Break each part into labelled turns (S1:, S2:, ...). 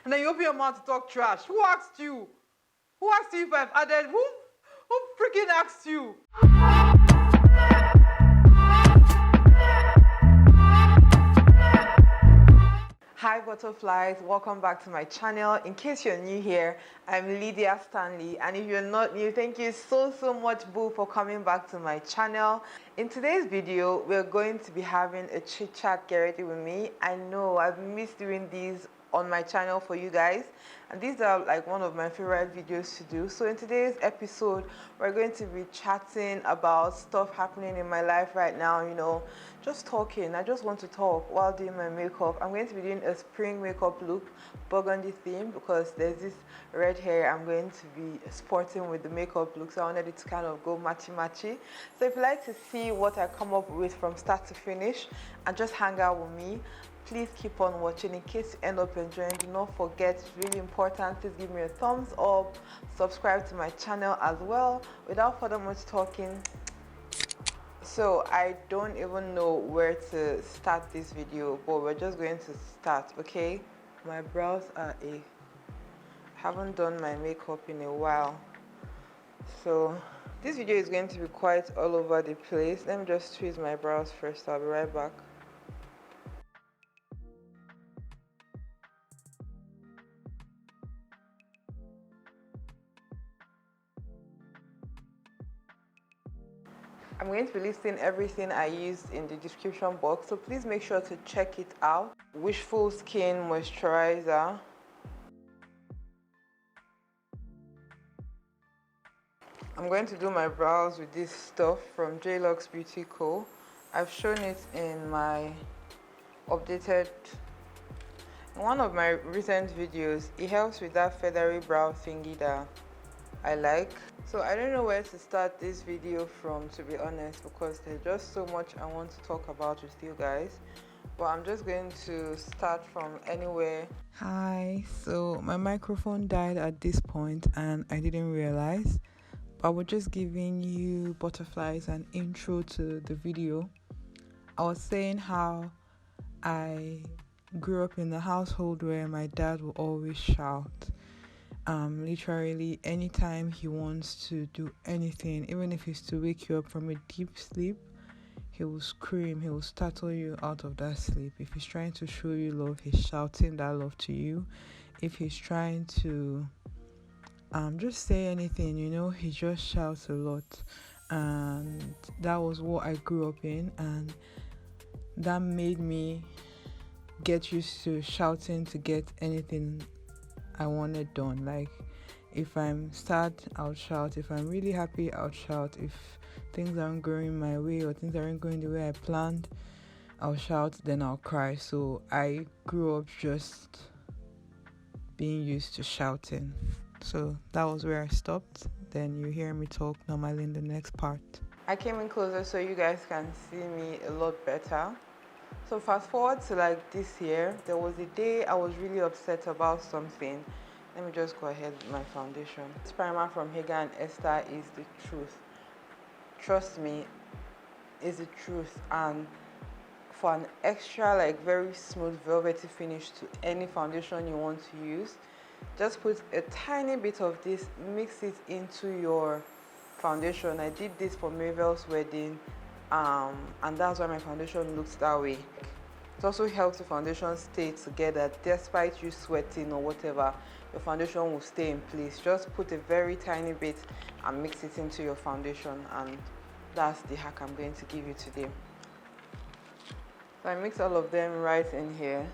S1: and then you open your mouth to talk trash. Who asked you? Who asked you if I've added? Who freaking asked you? Hi butterflies, welcome back to my channel. In case you're new here, I'm LYDIA STANLEY, and if you're not new, thank you so much boo for coming back to my channel. In today's video, we're going to be having a chit chat, get ready with me. I know I've missed doing these on my channel for you guys, and these are like one of my favorite videos to do. So in today's episode, we're going to be chatting about stuff happening in my life right now, you know, just talking. I just want to talk while doing my makeup. I'm going to be doing a spring makeup look, burgundy theme, because there's this red hair I'm going to be sporting with the makeup look, so I wanted it to kind of go matchy. So if you like to see what I come up with from start to finish and just hang out with me, please keep on watching. In case you end up enjoying, do not forget, it's really important, please give me a thumbs up, subscribe to my channel as well. Without further much talking, so I don't even know where to start this video, but we're just going to start, okay? My brows are haven't done my makeup in a while, so this video is going to be quite all over the place. Let me just tweeze my brows first. I'll be right back. I'm going to be listing everything I used in the description box, so please make sure to check it out. Wishful Skin Moisturizer. I'm going to do my brows with this stuff from JLux Beauty Co. I've shown it in my updated, in one of my recent videos. It helps with that feathery brow thingy that I like. So I don't know where to start this video from, to be honest, because there's just so much I want to talk about with you guys, but I'm just going to start from anywhere. Hi, so my microphone died at this point and I didn't realize, but I was just giving you butterflies an intro to the video. I was saying how I grew up in a household where my dad would always shout. Literally anytime he wants to do anything, even if it's to wake you up from a deep sleep, he will scream, he will startle you out of that sleep. If he's trying to show you love, he's shouting that love to you. If he's trying to just say anything, you know, he just shouts a lot. And that was what I grew up in, and that made me get used to shouting to get anything I wanted done. Like if I'm sad, I'll shout. If I'm really happy, I'll shout. If things aren't going my way or things aren't going the way I planned, I'll shout, then I'll cry. So I grew up just being used to shouting. So that was where I stopped. Then you hear me talk normally in the next part. I came in closer so you guys can see me a lot better. So fast forward to like this year, there was a day I was really upset about something. Let me just go ahead with my foundation. This primer from Hegai&Esther is the truth. Trust me, it's the truth. And for an extra like very smooth velvety finish to any foundation you want to use, just put a tiny bit of this, mix it into your foundation. I did this for Mabel's wedding. And that's why my foundation looks that way. It also helps the foundation stay together despite you sweating or whatever. Your foundation will stay in place. Just put a very tiny bit and mix it into your foundation, and that's the hack I'm going to give you today. So I mix all of them right in here.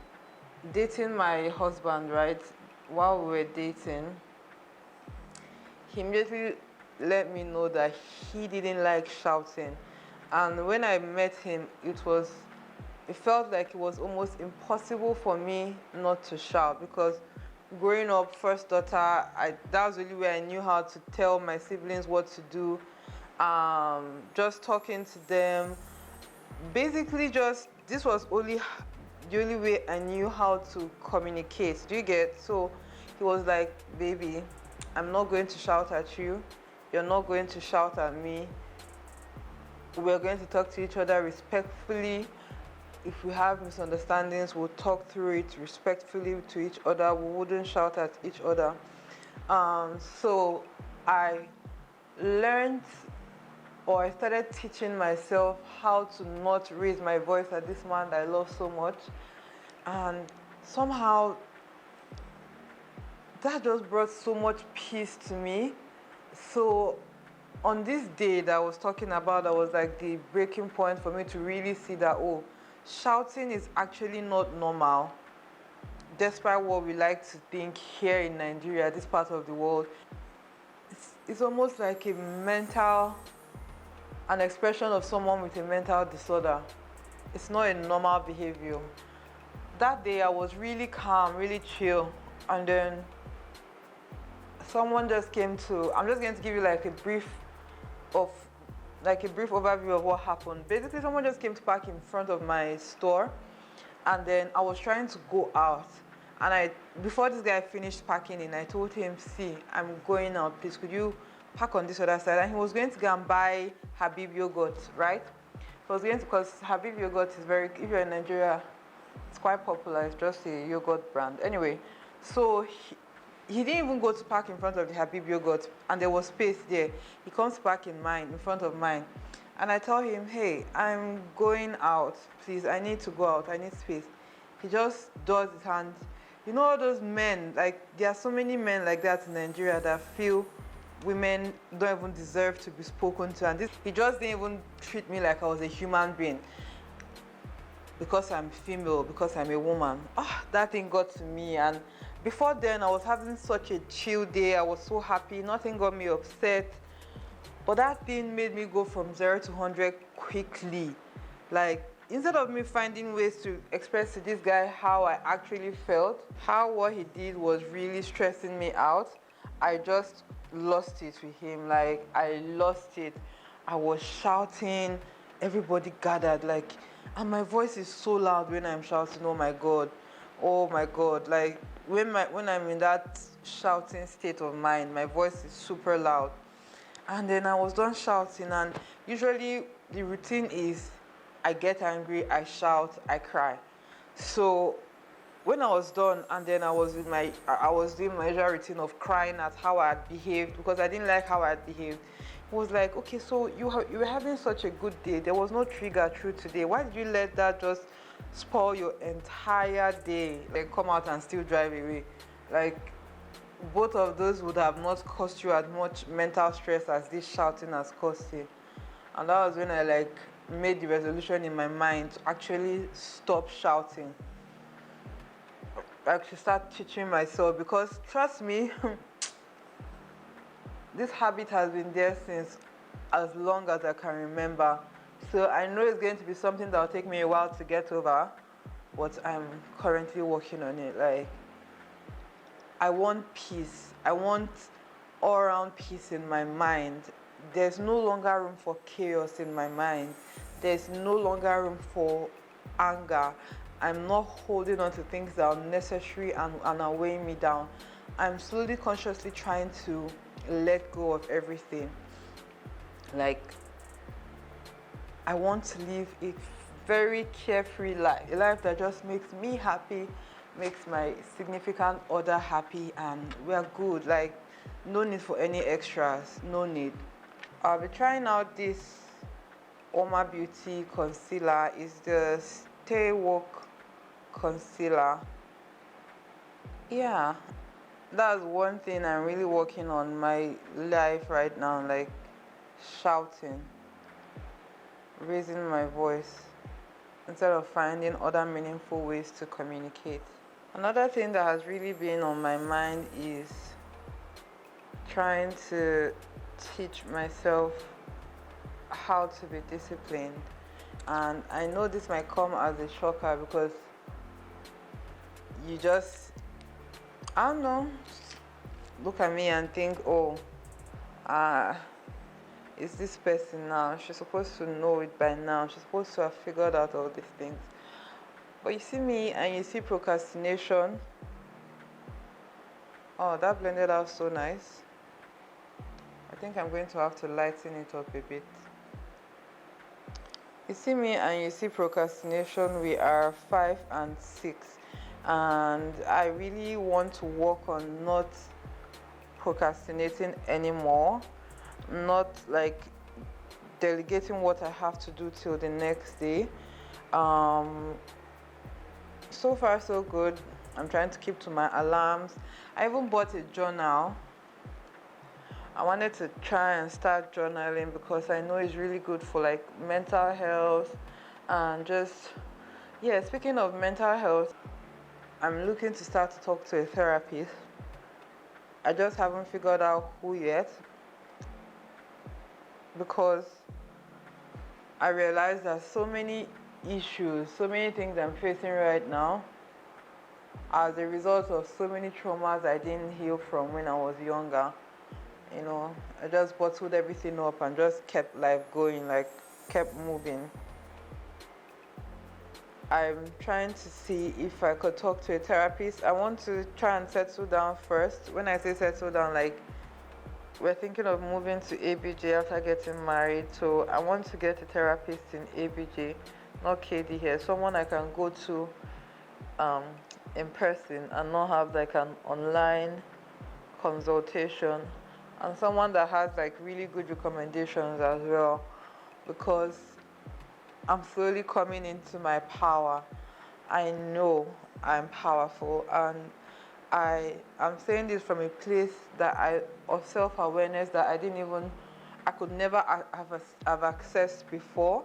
S1: Dating my husband, right, while we were dating, he immediately let me know that he didn't like shouting. And when I met him, it felt like it was almost impossible for me not to shout, because growing up, first daughter, that was really where I knew how to tell my siblings what to do. Just talking to them. Basically this was the only way I knew how to communicate. Do you get? So he was like, baby, I'm not going to shout at you. You're not going to shout at me. We're going to talk to each other respectfully. if we have misunderstandings, we'll talk through it respectfully to each other. We wouldn't shout at each other. So I learned, or I started teaching myself how to not raise my voice at this man that I love so much. And somehow that just brought so much peace to me. So on this day that I was talking about, that was like the breaking point for me to really see that, oh, shouting is actually not normal, despite what we like to think here in Nigeria, this part of the world. It's almost like an expression of someone with a mental disorder. It's not a normal behavior. That day I was really calm, really chill, and then someone just came to, I'm just going to give you like a brief overview of what happened. Basically, someone just came to park in front of my store, and then I was trying to go out. And before this guy finished parking in, I told him, see, I'm going out, please, could you park on this other side? And he was going to go and buy Habib yogurt, right? So I was going to, because Habib yogurt is if you're in Nigeria, it's quite popular. It's just a yogurt brand. Anyway, so he didn't even go to park in front of the Habib yogurt, and there was space there. He comes to park in front of mine. And I tell him, hey, I'm going out, please, I need to go out, I need space. He just does his hand. You know all those men, like there are so many men like that in Nigeria that feel women don't even deserve to be spoken to, and he just didn't even treat me like I was a human being because I'm female, because I'm a woman. That thing got to me. And before then I was having such a chill day. I was so happy, nothing got me upset. But that thing made me go from 0 to 100 quickly. Like, instead of me finding ways to express to this guy how I actually felt, how what he did was really stressing me out, I just lost it with him. Like, I lost it. I was shouting, everybody gathered, like, and my voice is so loud when I'm shouting. Oh my god. Like, when I'm in that shouting state of mind, my voice is super loud. And then I was done shouting, and usually the routine is I get angry, I shout, I cry. So when I was done, and then I was doing my usual routine of crying at how I had behaved, because I didn't like how I had behaved. It was like, okay, so you were having such a good day. There was no trigger through today. Why did you let that just spoil your entire day? Like, come out and still drive away. Like, both of those would have not cost you as much mental stress as this shouting has cost you. And that was when I made the resolution in my mind to actually stop shouting. I actually start teaching myself, because trust me, this habit has been there since as long as I can remember. So I know it's going to be something that will take me a while to get over, but I'm currently working on it. Like, I want peace. I want all-around peace in my mind. There's no longer room for chaos in my mind. There's no longer room for anger. I'm not holding on to things that are unnecessary and are weighing me down. I'm slowly, consciously trying to let go of everything. Like, I want to live a very carefree life, a life that just makes me happy, makes my significant other happy, and we're good. Like, no need for any extras, no need. I'll be trying out this Uoma Beauty concealer. It's the Stay Woke concealer. Yeah, that's one thing I'm really working on my life right now, like shouting, raising my voice instead of finding other meaningful ways to communicate. Another thing that has really been on my mind is trying to teach myself how to be disciplined. And I know this might come as a shocker, because you just, I don't know, look at me and think, oh, it's this person now. She's supposed to know it by now. She's supposed to have figured out all these things. But you see me and you see procrastination. Oh, that blended out so nice. I think I'm going to have to lighten it up a bit. You see me and you see procrastination, we are 5 and 6, and I really want to work on not procrastinating anymore, not like delegating what I have to do till the next day. So far so good. I'm trying to keep to my alarms. I even bought a journal. I wanted to try and start journaling because I know it's really good for like mental health and just, yeah, speaking of mental health, I'm looking to start to talk to a therapist. I just haven't figured out who yet, because I realized that so many issues, so many things I'm facing right now as a result of so many traumas I didn't heal from when I was younger. You know, I just bottled everything up and just kept life going, like kept moving. I'm trying to see if I could talk to a therapist. I want to try and settle down first. When I say settle down, like we're thinking of moving to ABJ after getting married. So I want to get a therapist in ABJ, not KD here. Someone I can go to in person and not have like an online consultation, and someone that has like really good recommendations as well, because I'm slowly coming into my power. I know I'm powerful, and I'm saying this from a place of self-awareness that I could never have accessed before.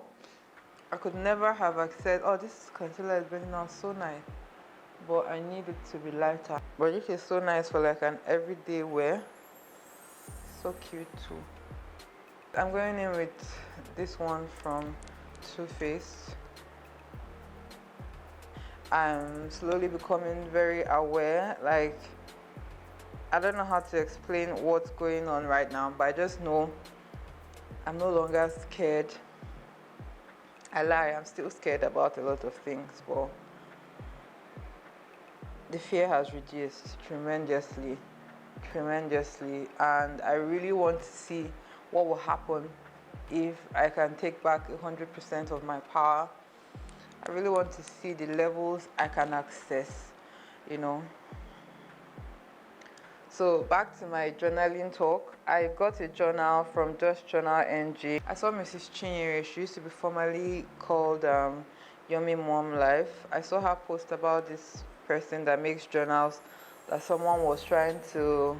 S1: I could never have accessed. Oh, this concealer is burning out so nice, but I need it to be lighter. But this is so nice for like an everyday wear. So cute too. I'm going in with this one from Too Faced. I'm slowly becoming very aware. Like, I don't know how to explain what's going on right now, but I just know I'm no longer scared. I lie, I'm still scared about a lot of things, but the fear has reduced tremendously, and I really want to see what will happen if I can take back 100% of my power. I really want to see the levels I can access, you know. So back to my journaling talk. I got a journal from Just Journal NG. I saw Mrs. Chinyere. She used to be formerly called Yummy Mom Life. I saw her post about this person that makes journals that someone was trying to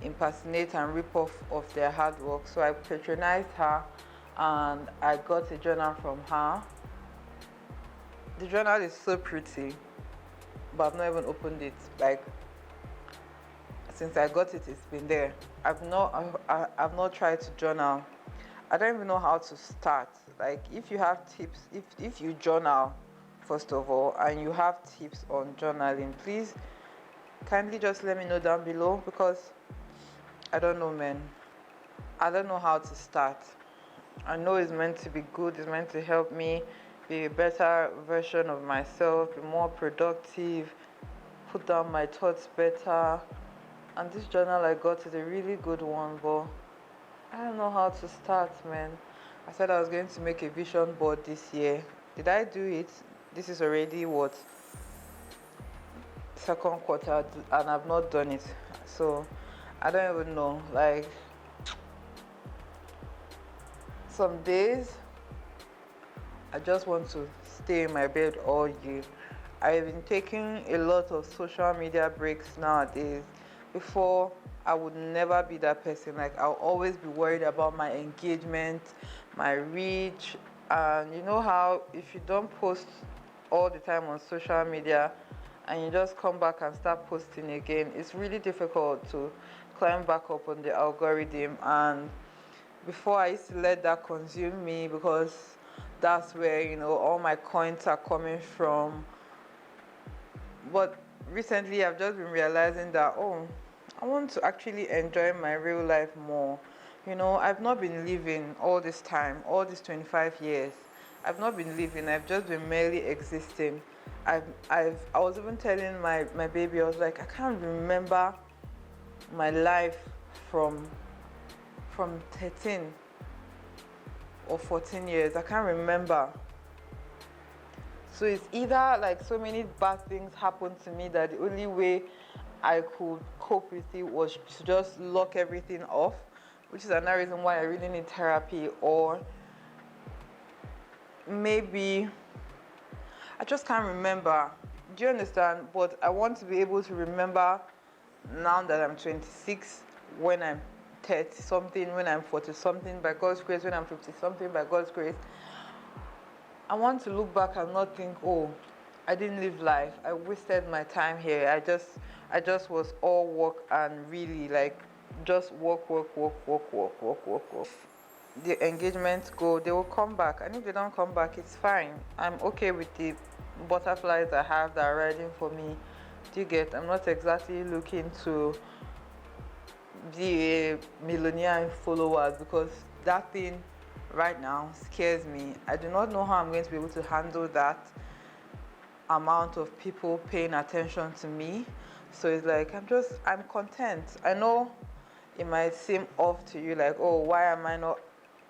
S1: impersonate and rip off of their hard work. So I patronized her and I got a journal from her. The journal is so pretty, but I've not even opened it. Like, since I got it, it's been there. I've not tried to journal. I don't even know how to start. Like, if you have tips, if you journal, first of all, and you have tips on journaling, please kindly just let me know down below, because I don't know, man. I don't know how to start. I know it's meant to be good, it's meant to help me be a better version of myself, be more productive, put down my thoughts better. And this journal I got is a really good one, but I don't know how to start, man. I said I was going to make a vision board this year. Did I do it? This is already what? Second quarter, and I've not done it. So I don't even know. Like, some days I just want to stay in my bed all year. I've been taking a lot of social media breaks nowadays. Before, I would never be that person. Like, I'll always be worried about my engagement, my reach, and you know how if you don't post all the time on social media and you just come back and start posting again, it's really difficult to climb back up on the algorithm. And before, I used to let that consume me, because that's where, you know, all my coins are coming from. But recently I've just been realizing that, oh, I want to actually enjoy my real life more. You know, I've not been living all this time, all these 25 years. I've not been living, I've just been merely existing. I was even telling my baby, I was like, I can't remember my life from 13. or 14 years. I can't remember. So it's either like so many bad things happened to me that the only way I could cope with it was to just lock everything off, which is another reason why I really need therapy. Or maybe I just can't remember. Do you understand? But I want to be able to remember now that I'm 26, when I'm 30 something, when I'm 40 something by God's grace, when I'm 50 something by God's grace. I want to look back and not think, oh, I didn't live life. I wasted my time here. I just was all work and really like just work. The engagements go, they will come back. And if they don't come back, it's fine. I'm okay with the butterflies I have that are riding for me. Do you get? I'm not exactly looking to be a millionaire in followers, because that thing right now scares me. I do not know how I'm going to be able to handle that amount of people paying attention to me. So it's like I'm content. I know it might seem off to you, like, oh, why am I not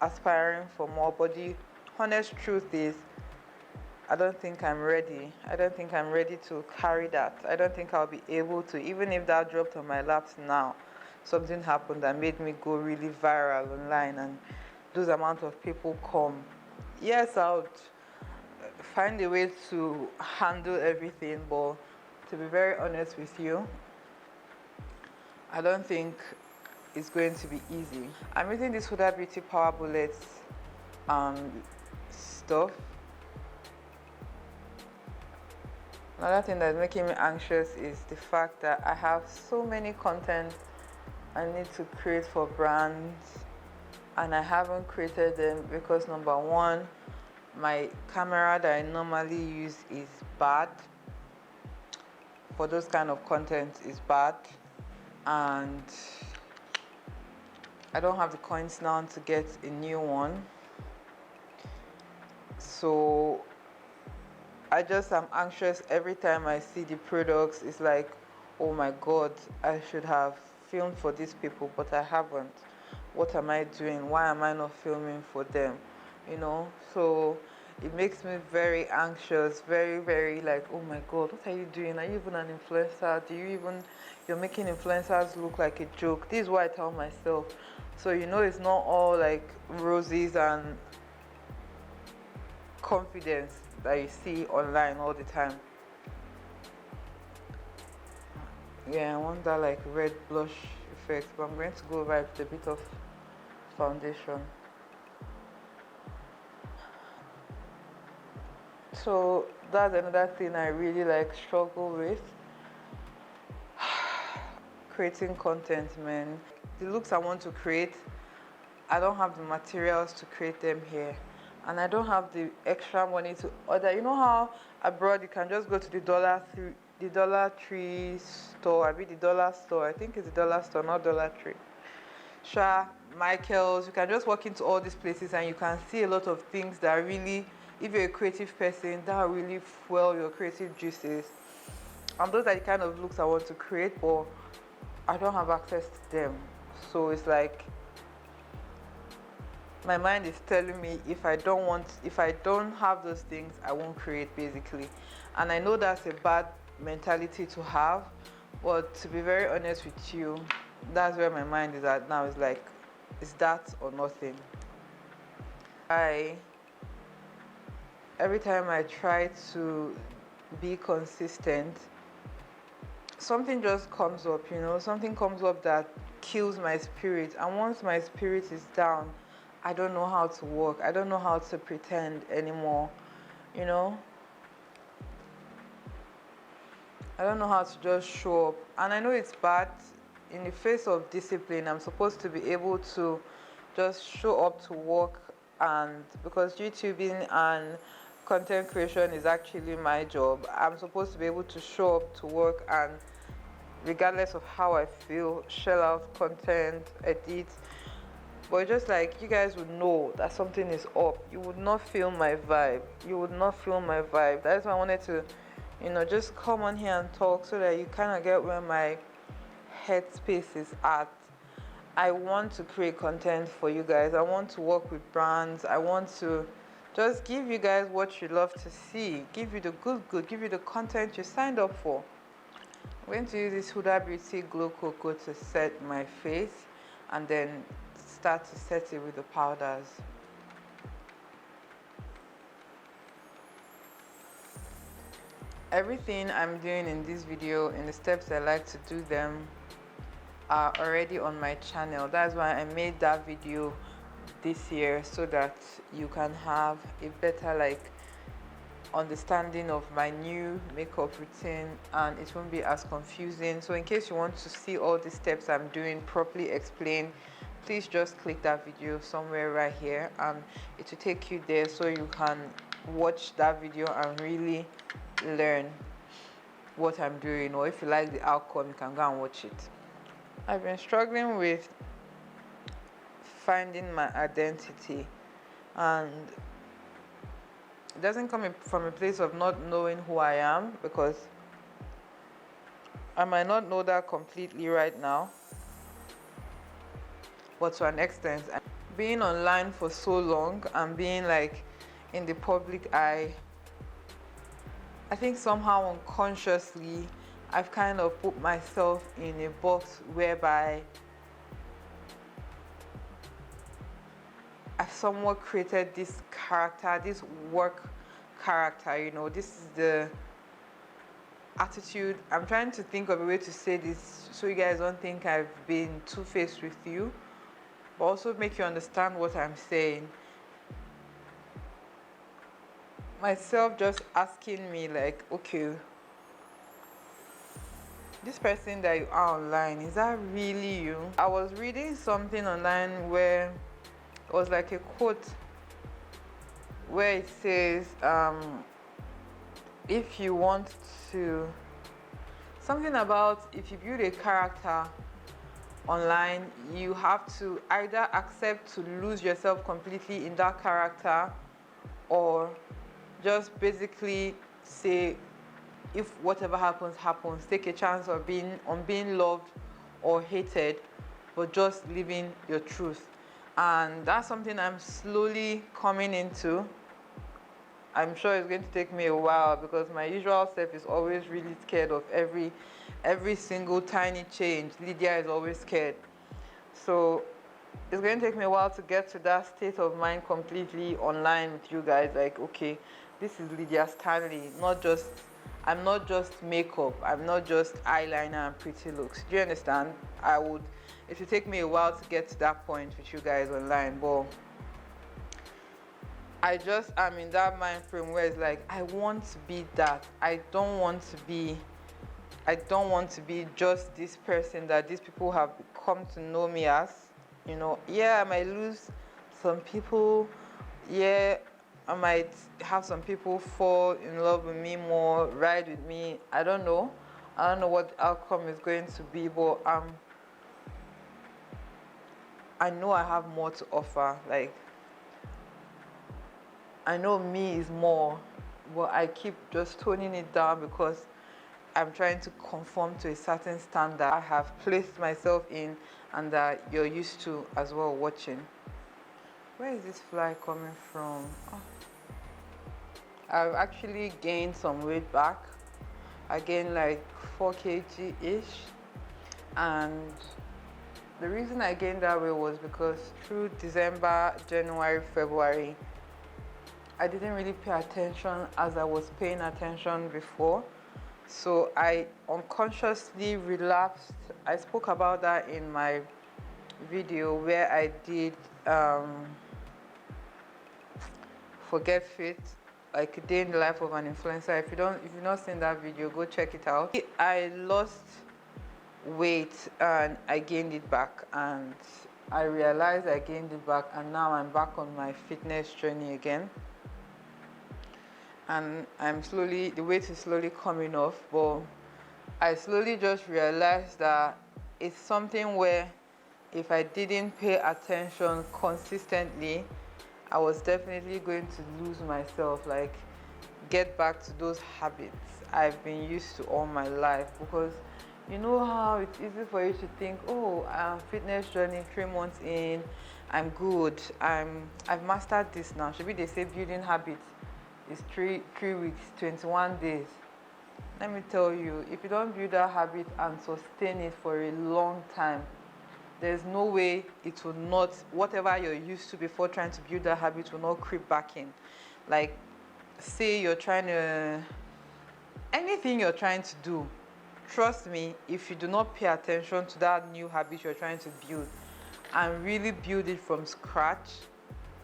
S1: aspiring for more? But the honest truth is, I don't think I'm ready. I don't think I'm ready to carry that. I don't think I'll be able to. Even if that dropped on my laps now, something happened that made me go really viral online and those amount of people come. Yes, I would find a way to handle everything, but to be very honest with you, I don't think it's going to be easy. I'm using this Huda Beauty Power Bullets stuff. Another thing that's making me anxious is the fact that I have so many content I need to create for brands, and I haven't created them because, number one, my camera that I normally use is bad. For those kind of content is bad, and I don't have the coins now to get a new one. So I just am anxious every time I see the products. It's like, oh my God, I should have filmed for these people, but I haven't. What am I doing? Why am I not filming for them? You know, so it makes me very anxious, very, very like, oh my God, what are you doing? Are you even an influencer? You're making influencers look like a joke. This is what I tell myself. So, you know, it's not all like roses and confidence that you see online all the time. Yeah, I want that like red blush effect, but I'm going to go over with a bit of foundation. So that's another thing I really like struggle with. Creating content, man. The looks I want to create, I don't have the materials to create them here, and I don't have the extra money to order. You know how abroad you can just go to the Dollar Tree store, the dollar store. I think it's the dollar store, not Dollar Tree. Sure, Michael's. You can just walk into all these places and you can see a lot of things that really, if you're a creative person, that will really fuel your creative juices. And those are the kind of looks I want to create, but I don't have access to them. So it's like my mind is telling me if I don't have those things, I won't create, basically. And I know that's a bad mentality to have, but to be very honest with you, that's where my mind is at now. It's like, it's that or nothing. Every time I try to be consistent, something just comes up, you know, something comes up that kills my spirit. And once my spirit is down, I don't know how to work. I don't know how to pretend anymore, you know. I don't know how to just show up. And I know it's bad. In the face of discipline, I'm supposed to be able to just show up to work, and because YouTubing and content creation is actually my job, I'm supposed to be able to show up to work and, regardless of how I feel, shell out content, edit. But just like you guys would know that something is up, you would not feel my vibe. That's why I wanted to, you know, just come on here and talk so that you kind of get where my headspace is at. I want to create content for you guys. I want to work with brands. I want to just give you guys what you love to see, give you the good, give you the content you signed up for. I'm going to use this Huda Beauty Glow Cocoa to set my face and then start to set it with the powders. Everything I'm doing in this video, in the steps I like to do them, are already on my channel. That's why I made that video this year, so that you can have a better understanding of my new makeup routine and it won't be as confusing. So in case you want to see all the steps I'm doing properly explained, please just click that video somewhere right here and it will take you there, so you can watch that video and really learn what I'm doing, or if you like the outcome, you can go and watch it. I've been struggling with finding my identity, and it doesn't come from a place of not knowing who I am, because I might not know that completely right now, but to an extent. Being online for so long and being in the public eye, I think somehow unconsciously I've kind of put myself in a box whereby I've somewhat created this character, this work character, this is the attitude. I'm trying to think of a way to say this so you guys don't think I've been two-faced with you, but also make you understand what I'm saying. Myself just asking me okay, this person that you are online, is that really you? I was reading something online where it was a quote where it says, if you want to, something about if you build a character online, you have to either accept to lose yourself completely in that character, or just basically say, if whatever happens, take a chance of being loved or hated, but just living your truth. And that's something I'm slowly coming into. I'm sure it's going to take me a while, because my usual self is always really scared of every single tiny change. Lydia is always scared. So it's going to take me a while to get to that state of mind completely online with you guys. Okay, this is LYDIA STANLEY. I'm not just makeup. I'm not just eyeliner and pretty looks. Do you understand? It will take me a while to get to that point with you guys online, but I just am in that mind frame where it's I want to be that. I don't want to be just this person that these people have come to know me as. Yeah, I might lose some people. Yeah, I might have some people fall in love with me more, ride with me. I don't know what the outcome is going to be, but I know I have more to offer. I know me is more, but I keep just toning it down because I'm trying to conform to a certain standard I have placed myself in and that you're used to as well watching. Where is this fly coming from? Oh. I've actually gained some weight back. I gained 4 kg-ish, and the reason I gained that weight was because through December, January, February, I didn't really pay attention as I was paying attention before. So I unconsciously relapsed. I spoke about that in my video where I did Forget Fit, a day in the life of an influencer. If you've not seen that video, go check it out. I lost weight and I gained it back, and I realized I gained it back, and now I'm back on my fitness journey again. And the weight is slowly coming off, but I slowly just realized that it's something where if I didn't pay attention consistently, I was definitely going to lose myself, get back to those habits I've been used to all my life. Because You know how it's easy for you to think, oh, fitness journey 3 months in, I'm good, I've mastered this now. Should be they say building habits is three weeks, 21 days. Let me tell you, if you don't build that habit and sustain it for a long time, there's no way it will not, whatever you're used to before trying to build that habit will not creep back in. Like, say you're trying to, anything you're trying to do, trust me, if you do not pay attention to that new habit you're trying to build and really build it from scratch,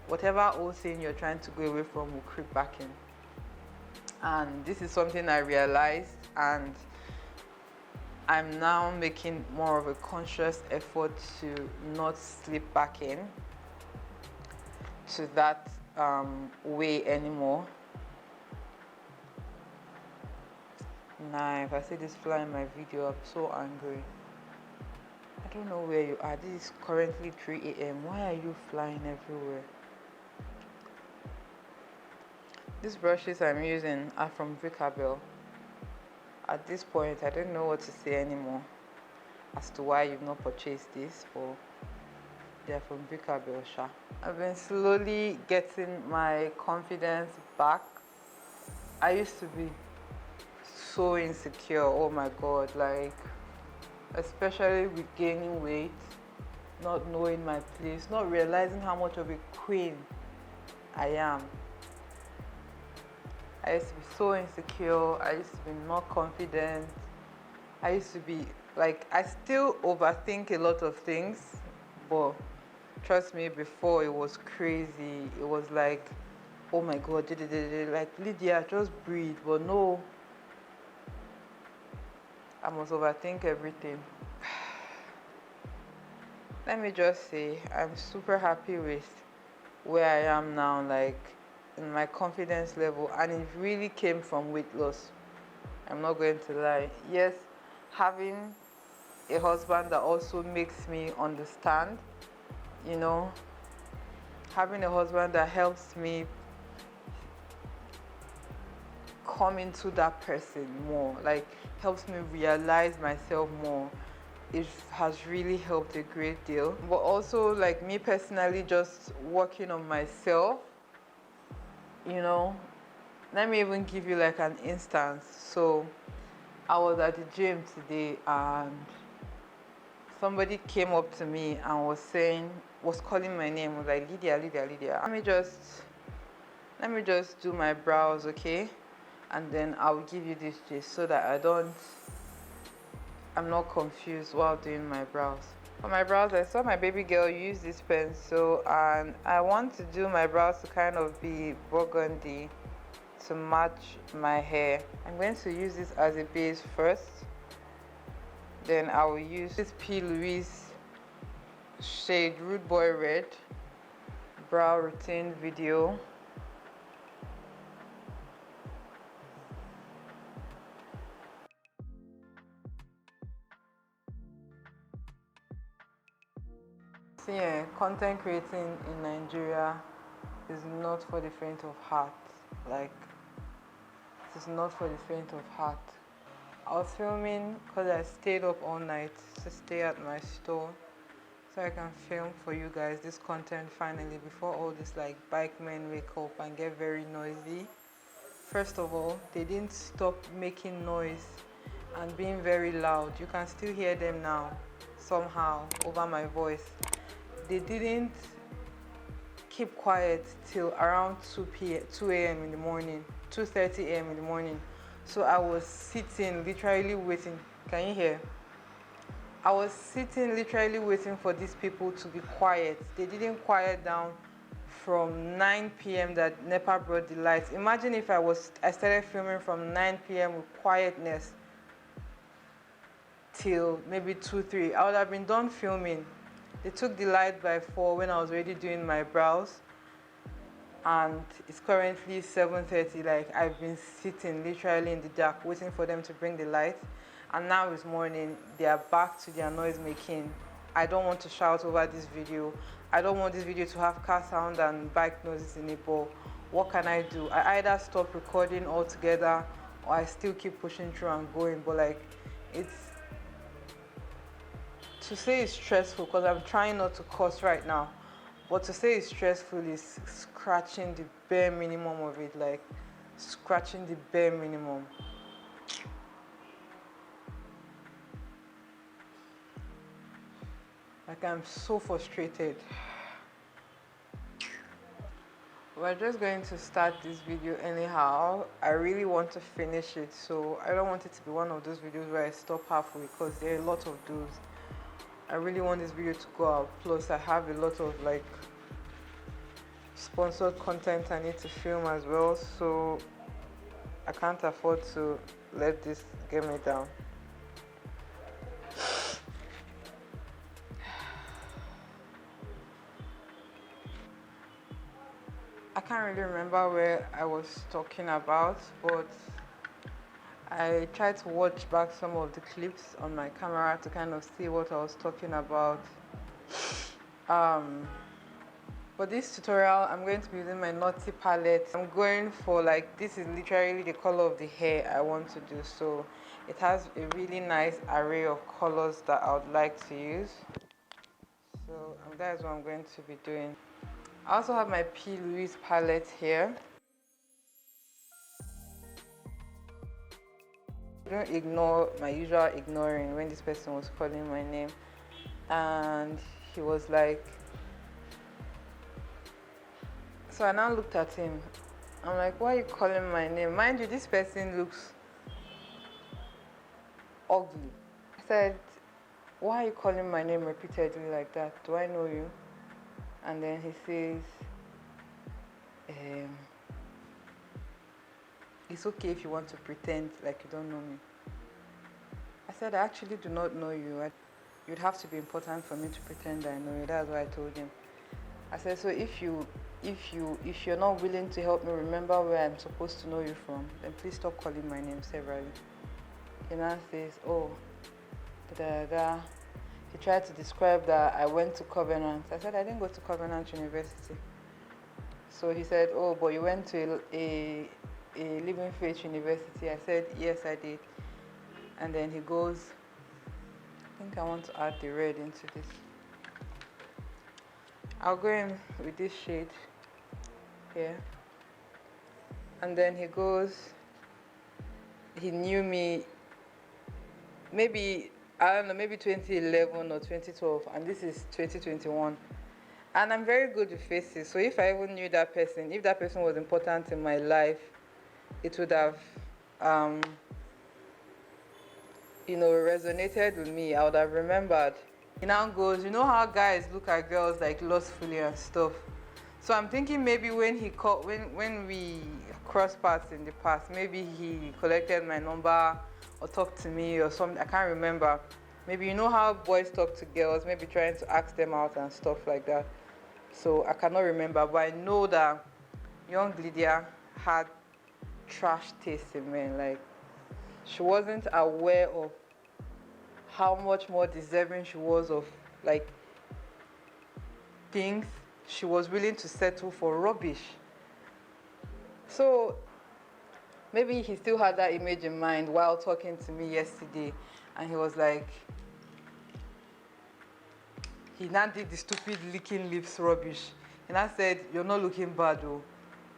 S1: whatever old thing you're trying to go away from will creep back in. And this is something I realized, and I'm now making more of a conscious effort to not slip back in to that way anymore. Nah, if I see this fly in my video, I'm so angry. I don't know where you are. This is currently 3 a.m. Why are you flying everywhere? These brushes I'm using are from Vicabel. At this point, I don't know what to say anymore as to why you've not purchased this, but they're from Vicabel, Sha. I've been slowly getting my confidence back. I used to be so insecure, oh my god, like, especially with gaining weight, not knowing my place, not realizing how much of a queen I am. I used to be so insecure, I used to be not confident, I used to be, like, I still overthink a lot of things, but trust me, before it was crazy. It was like, oh my god, like, Lydia, just breathe, but no, I must overthink everything. Let me just say, I'm super happy with where I am now, like, in my confidence level, and it really came from weight loss. I'm not going to lie. Yes, having a husband that also makes me understand, you know, having a husband that helps me come into that person more, like, helps me realize myself more. It has really helped a great deal. But also, like, me personally, just working on myself, you know. Let me even give you like an instance. So I was at the gym today, and somebody came up to me and was calling my name, was like, Lydia. Let me just do my brows, okay? And then I'll give you this gist so that I'm not confused while doing my brows. For my brows, I saw my baby girl use this pencil, and I want to do my brows to kind of be burgundy to match my hair. I'm going to use this as a base first. Then I will use this P. Louise shade Rude Boy Red brow routine video. So yeah, content creating in Nigeria is not for the faint of heart. Like, it is not for the faint of heart. I was filming because I stayed up all night to stay at my store so I can film for you guys this content finally before all this like bike men wake up and get very noisy. First of all, they didn't stop making noise and being very loud. You can still hear them now somehow over my voice. They didn't keep quiet till around 2 a.m. in the morning, 2:30 a.m. in the morning. So I was sitting, literally waiting. Can you hear? I was sitting, literally waiting for these people to be quiet. They didn't quiet down from 9 p.m. that NEPA brought the lights. Imagine if I started filming from 9 p.m. with quietness till maybe 2, 3. I would have been done filming. They took the light by 4 when I was already doing my brows, and it's currently 7:30. Like, I've been sitting literally in the dark waiting for them to bring the light, and now it's morning. They are back to their noise making. I don't want to shout over this video. I don't want this video to have car sound and bike noises in it, but what can I do? I either stop recording altogether or I still keep pushing through and going, but like, to say it's stressful, because I'm trying not to curse right now, but to say it's stressful is scratching the bare minimum of it, like scratching the bare minimum. Like, I'm so frustrated. We're just going to start this video anyhow. I really want to finish it, so I don't want it to be one of those videos where I stop halfway, because there are a lot of those. I really want this video to go out. Plus, I have a lot of like sponsored content I need to film as well, so I can't afford to let this get me down. I can't really remember where I was talking about, but I tried to watch back some of the clips on my camera to kind of see what I was talking about. For this tutorial, I'm going to be using my Naughty palette. I'm going for, like, this is literally the color of the hair I want to do, so it has a really nice array of colors that I would like to use. So that is what I'm going to be doing. I also have my P. Louise palette here. Don't ignore my usual ignoring when this person was calling my name, and he was like, so I now looked at him. I'm like, why are you calling my name? Mind you, this person looks ugly. I said, why are you calling my name repeatedly like that? Do I know you? And then he says, it's okay if you want to pretend like you don't know me. I said, I actually do not know you. You'd have to be important for me to pretend I know you. That's what I told him. I said, so if you're not willing to help me remember where I'm supposed to know you from, then please stop calling my name severally. He now says, oh, da. He tried to describe that I went to Covenant. I said, I didn't go to Covenant University. So he said, oh, but you went to a Living Faith University. I said, yes, I did. And then he goes, I think I want to add the red into this. I'll go in with this shade here. And then he goes, he knew me maybe, I don't know, maybe 2011 or 2012, and this is 2021. And I'm very good with faces, so if I even knew that person, if that person was important in my life, it would have, resonated with me. I would have remembered. He now goes, you know how guys look at girls like lustfully and stuff. So I'm thinking maybe when we crossed paths in the past, maybe he collected my number or talked to me or something. I can't remember. Maybe you know how boys talk to girls, maybe trying to ask them out and stuff like that. So I cannot remember, but I know that young Lydia had trash taste in men. Like, she wasn't aware of how much more deserving she was of, like, things she was willing to settle for rubbish. So maybe he still had that image in mind while talking to me yesterday, and he was like, he now did the stupid licking lips rubbish. And I said, you're not looking bad though,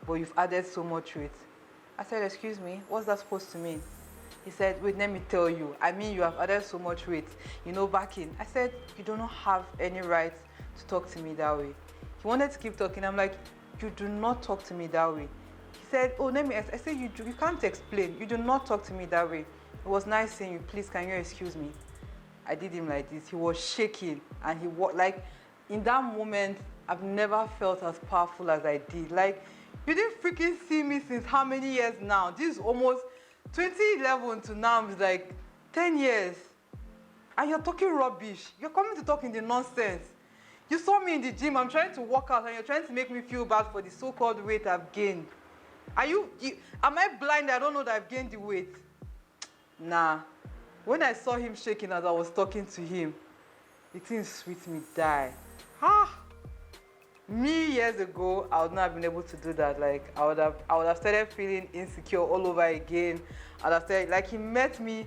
S1: but you've added so much weight. I said, excuse me, what's that supposed to mean? He said, wait, let me tell you. I mean, you have added so much weight, back in. I said, you do not have any right to talk to me that way. He wanted to keep talking. I'm like, you do not talk to me that way. He said, oh, I said, you can't explain. You do not talk to me that way. It was nice saying you, please, can you excuse me? I did him like this. He was shaking, and he was like, in that moment, I've never felt as powerful as I did. Like, you didn't freaking see me since how many years now? This is almost 2011 to now is like 10 years. And you're talking rubbish. You're coming to talk in the nonsense. You saw me in the gym. I'm trying to work out, and you're trying to make me feel bad for the so-called weight I've gained. Am I blind? I don't know that I've gained the weight. Nah. When I saw him shaking as I was talking to him, it didn't sweet me die. Me years ago, I would not have been able to do that. Like, I would have started feeling insecure all over again. I'd have started, like, he met me.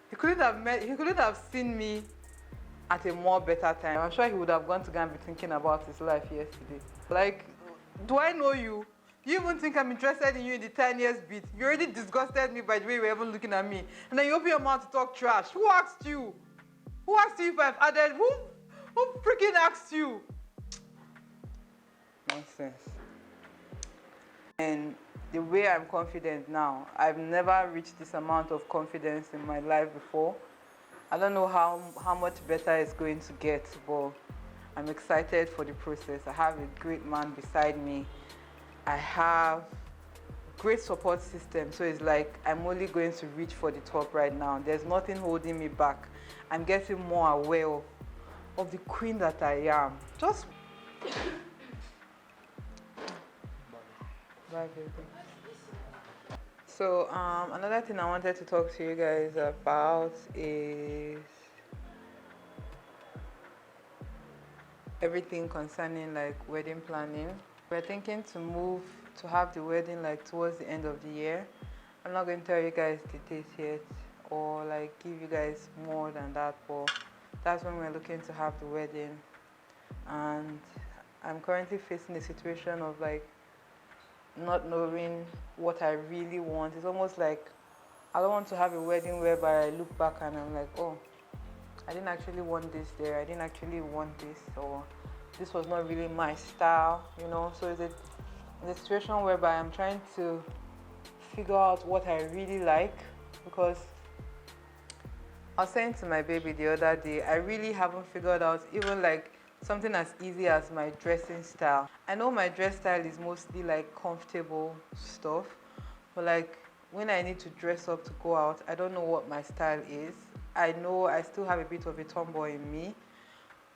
S1: He couldn't have seen me at a more better time. I'm sure he would have gone to go and be thinking about his life yesterday. Like, do I know you? Do you even think I'm interested in you in the tiniest bit? You already disgusted me by the way you were even looking at me. And then you open your mouth to talk trash. Who asked you? Who asked you if I've added? Who freaking asked you? Nonsense. And the way I'm confident now, I've never reached this amount of confidence in my life before. I don't know how much better it's going to get, but I'm excited for the process. I have a great man beside me. I have great support system, so it's like I'm only going to reach for the top right now. There's nothing holding me back. I'm getting more aware of the queen that I am. Just bye, baby. So another thing I wanted to talk to you guys about is everything concerning like wedding planning. We're thinking to have the wedding like towards the end of the year. I'm not going to tell you guys the date yet or like give you guys more than that, but that's when we're looking to have the wedding. And I'm currently facing a situation of like not knowing what I really want. It's almost like I don't want to have a wedding whereby I look back and I'm like, oh, I didn't actually want this there. I didn't actually want this, or this was not really my style, you know. So it's a situation whereby I'm trying to figure out what I really like, because I was saying to my baby the other day, I really haven't figured out even like something as easy as my dressing style. I know my dress style is mostly like comfortable stuff, but like when I need to dress up to go out, I don't know what my style is. I know I still have a bit of a tomboy in me,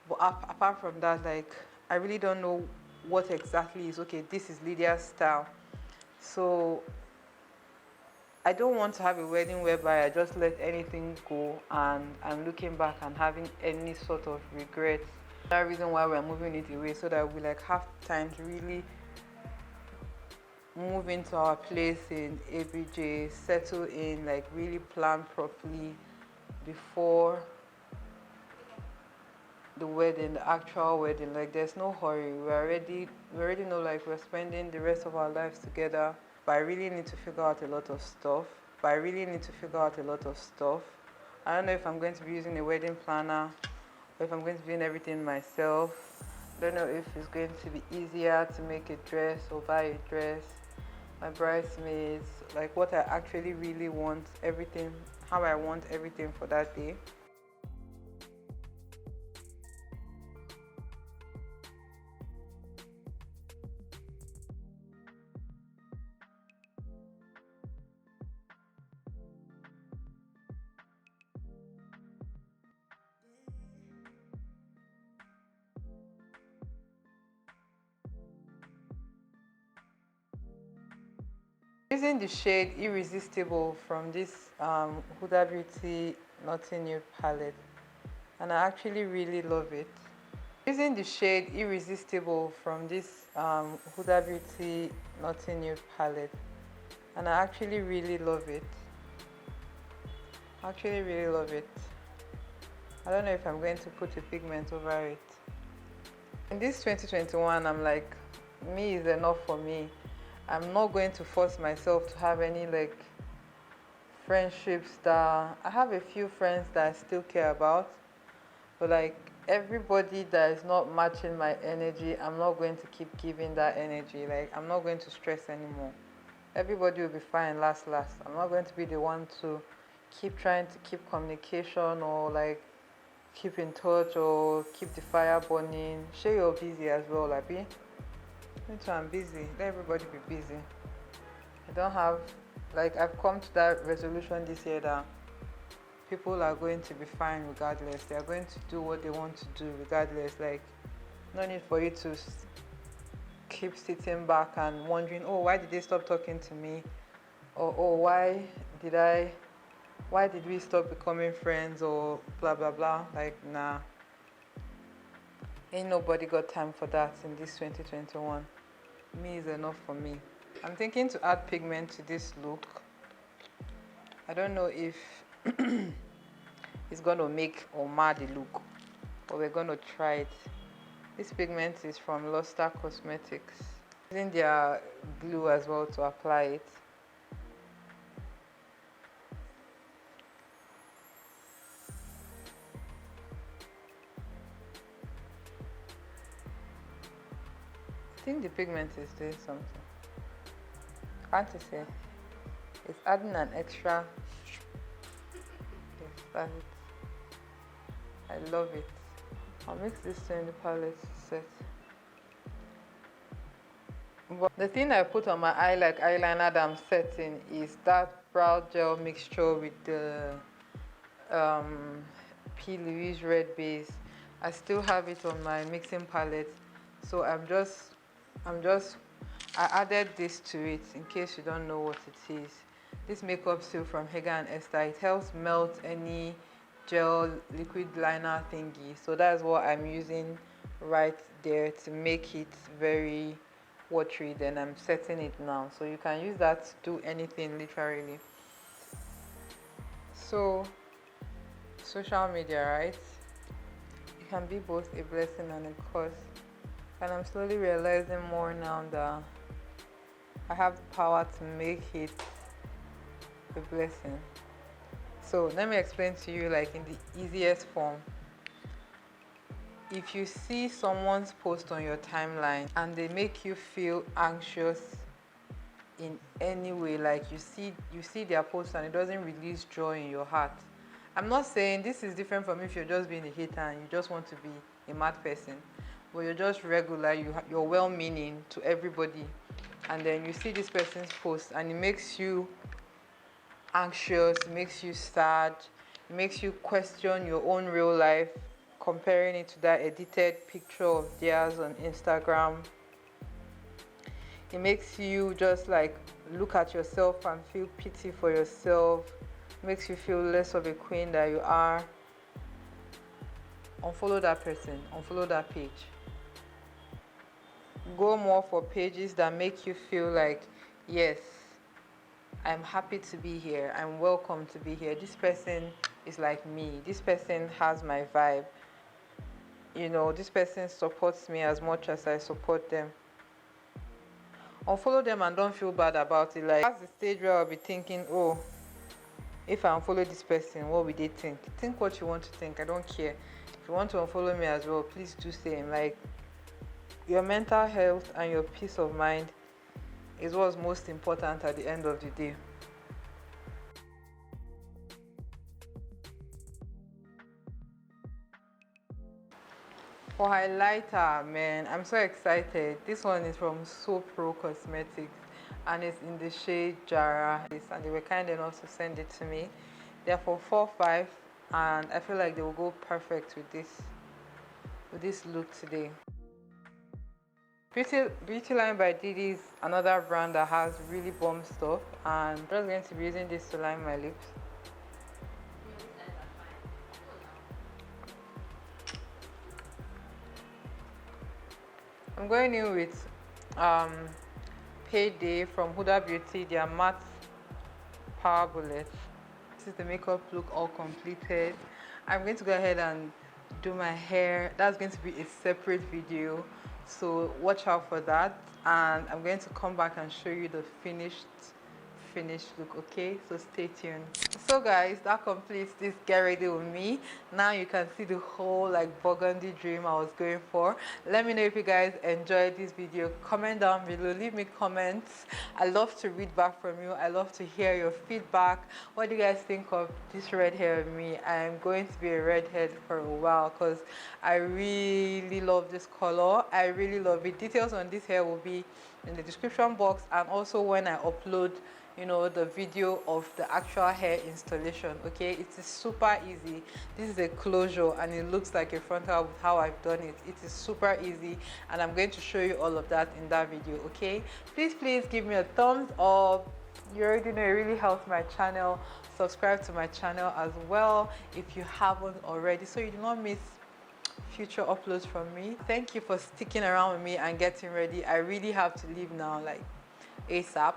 S1: but apart from that, like I really don't know what exactly is okay. This is Lydia's style. So I don't want to have a wedding whereby I just let anything go and I'm looking back and having any sort of regret. That's the reason why we're moving it away, so that we like have time to really move into our place in ABJ, settle in, like really plan properly before the wedding, the actual wedding. Like there's no hurry. We already know like we're spending the rest of our lives together. But I really need to figure out a lot of stuff. I don't know if I'm going to be using a wedding planner or if I'm going to be doing everything myself. I don't know if it's going to be easier to make a dress or buy a dress. My bridesmaids, like what I actually really want, everything, how I want everything for that day. Using the shade Irresistible from this Huda Beauty Notting Nude palette, and I actually really love it. Using the shade Irresistible from this Huda Beauty Notting Nude palette, and I actually really love it. I don't know if I'm going to put a pigment over it. In this 2021, I'm like, me is enough for me. I'm not going to force myself to have any like friendships that I have a few friends that I still care about, but like everybody that is not matching my energy, I'm not going to keep giving that energy. Like I'm not going to stress anymore. Everybody will be fine last. I'm not going to be the one to keep trying to keep communication or like keep in touch or keep the fire burning. Sure, you're busy as well, Abi. Me too, I'm busy. Let everybody be busy. I don't have, like, I've come to that resolution this year that people are going to be fine regardless. They are going to do what they want to do regardless. Like, no need for you to keep sitting back and wondering, oh, why did they stop talking to me? Or, oh, why did we stop becoming friends? Or blah, blah, blah. Like, nah. Ain't nobody got time for that in this 2021. Me is enough for me. I'm thinking to add pigment to this look. I don't know if it's gonna make or mar the look, but we're going to try it. This pigment is from Luster Cosmetics. Using their glue as well to apply it. I think the pigment is doing something. Can't you see? It's adding an extra. Yes, that's it. I love it. I'll mix this in the palette set. But the thing I put on my eye like eyeliner that I'm setting is that brow gel mixture with the P. Louise red base. I still have it on my mixing palette, so I added this to it in case you don't know what it is. This makeup still from Hegai&Esther. It helps melt any gel liquid liner thingy, so that's what I'm using right there to make it very watery. Then I'm setting it now, so you can use that to do anything literally. So social media, right? It can be both a blessing and a curse, and I'm slowly realizing more now that I have the power to make it a blessing. So let me explain to you, like, in the easiest form. If you see someone's post on your timeline and they make you feel anxious in any way, like you see their post and it doesn't release joy in your heart. I'm not saying this is different from if you're just being a hater and you just want to be a mad person, but you're just regular, you're well-meaning to everybody, and then you see this person's post and it makes you anxious, it makes you sad, it makes you question your own real life, comparing it to that edited picture of theirs on Instagram. It makes you just like look at yourself and feel pity for yourself. It makes you feel less of a queen that you are. Unfollow that person, unfollow that page. Go more for pages that make you feel like, yes, I'm happy to be here, I'm welcome to be here. This person is like me, this person has my vibe. You know, this person supports me as much as I support them. Unfollow them and don't feel bad about it. Like, that's the stage where I'll be thinking, oh, if I unfollow this person, what will they think? Think what you want to think, I don't care. If you want to unfollow me as well, please do same. Like, your mental health and your peace of mind is what's most important at the end of the day. For highlighter, man, I'm so excited. This one is from So Pro Cosmetics and it's in the shade Jara, and they were kind enough to send it to me. They're for 4.5 and I feel like they will go perfect with this look today. Beauty Line by Didi is another brand that has really bomb stuff, and I'm just going to be using this to line my lips. I'm going in with Payday from Huda Beauty, their matte power bullet. This is the makeup look all completed. I'm going to go ahead and do my hair. That's going to be a separate video, so watch out for that, and I'm going to come back and show you the finished look. Okay, so stay tuned. So guys, that completes this get ready with me. Now you can see the whole like burgundy dream I was going for. Let me know if you guys enjoyed this video. Comment down below, leave me comments. I love to read back from you. I love to hear your feedback. What do you guys think of this red hair of me? I am going to be a redhead for a while because I really love this color. I really love it. Details on this hair will be in the description box, and also when I upload, you know, the video of the actual hair installation. Okay, it is super easy. This is a closure and it looks like a frontal with how I've done it. It is super easy, and I'm going to show you all of that in that video. Okay, please give me a thumbs up. You already know it really helps my channel. Subscribe to my channel as well if you haven't already, so you do not miss future uploads from me. Thank you for sticking around with me and getting ready. I really have to leave now, like ASAP.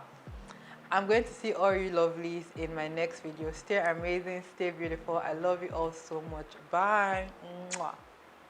S1: I'm going to see all you lovelies in my next video. Stay amazing, stay beautiful. I love you all so much. Bye. Mwah.